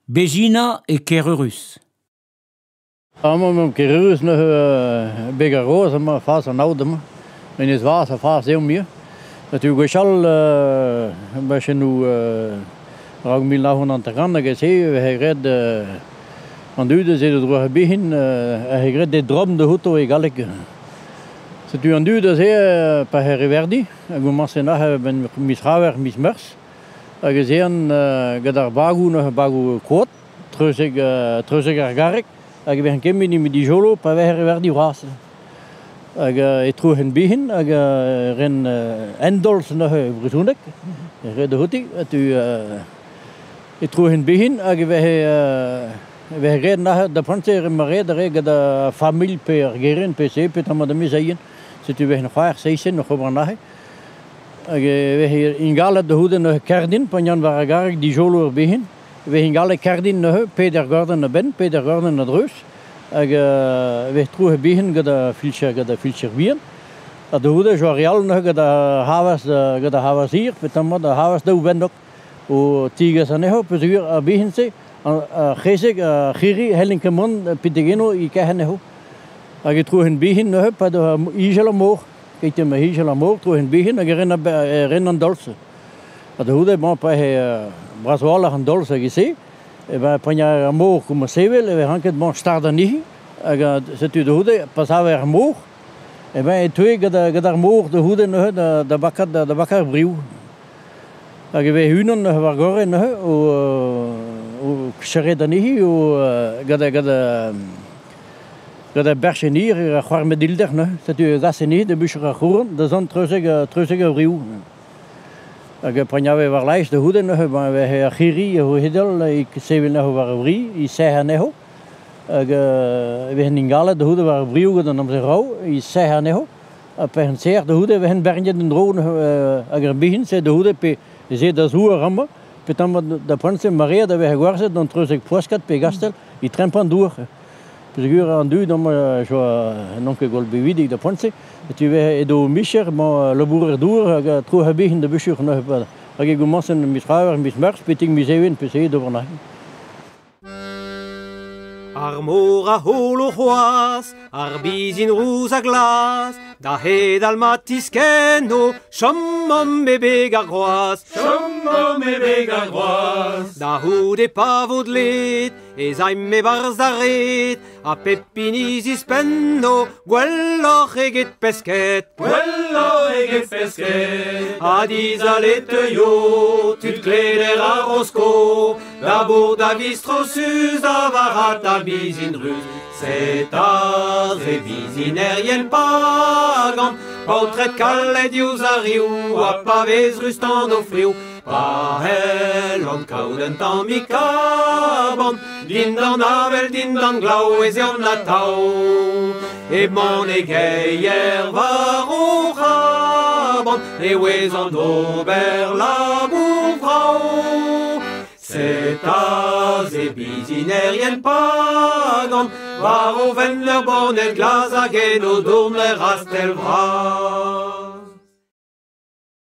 Begina e Kererus. Am Kererus bega roos ma fas an oudem. Men is was a fas heel meer. Dat u gechal beetje nu rag 1900 gezien. Hij red aan duurde ze er begin. Hij red de drom de huto egalig. Zet u aan duurde ze per herverdi. Ik moet maar zeggen ben mishaver mismers. Gezien gedar bagu quot. Trusig argarek. Ik ben geen meer met die jolo per herverdi was. Ik troe hen begin. Ik ren endols nog verzoenig. Ik red de huti. Ik troe hen begin. We reden naar de Fransen maar reden de familie per geren PC per maar de miseien. Zit u weg nog waar 16 nog over naar. We hier in Gale de hoeden nog kardin panjan waar garek die jolo begin. We in Gale kardin nog Peter Gordon naar ben Peter Gordon naar Rus. We troe begin gada filcher bien. De hoede Jorial nog gada havas hier per maar de havas de wendok. O tigas aneho per begin se Gesek, Giri, Hellinkemon, Pitegeno, ik ken hem. Ik troe hen begin nog bij de Ijelamor. Kijk je me Ijelamor, troe hen begin. Ik ren aan Dolce. Dat hoede man bij Braswala aan Dolce gezien. We panja amor como se wil. We hangen man starten niet. Zet u de hoede pas over amor. En wij twee gedar amor de hoede nog de bakker brieuw. Ik weet hunen nog waar goren nog. Xeredanihi o gada berchenier khwar medilder no tu gaseni de bushra khurun de zon trusige riu aga panyave war lijst de hoeden no we khiri ho hedel ik sevil no war ri I seha neho aga we ningale de hoeden war riu de nam ze rau I seha neho penser de hoeden we hen bernje den drone aga begin se de hoeden pe ze da zuur ramma Petam de Fransen Maria dat we geworzen dan terug ik poskat pe gastel I trempan door. Dus ik aan du dan zo non que gol bewidig de Fransen. Tu we edo mischer maar le boer door terug begin de buscher nog. Ik go massen mischawer mismers peting miseven pc door na. Armora holochoas, arbizin rosa glas, da hedal matiskeno, chammam me begarroas, da hude pavodlet, e zaim me barzaret, a pepinisis penno, gwelloch eget pesket, a disalete yo, tut kleder a rosco, da bour da vistrosus, da varat a bizin rus, c'est a revizinerien pagam, pautret kallet iusariu, a pavez rustan o friu, pa helon kauden tam I kabam, dindan avel, dindan glau, e zion la tau, e mon e geier var o chabam, e wez an dober la bourvrau. C'est a zebizinerien pagam, var o ven leur bonnet glas hag en o dourn leur astel vra.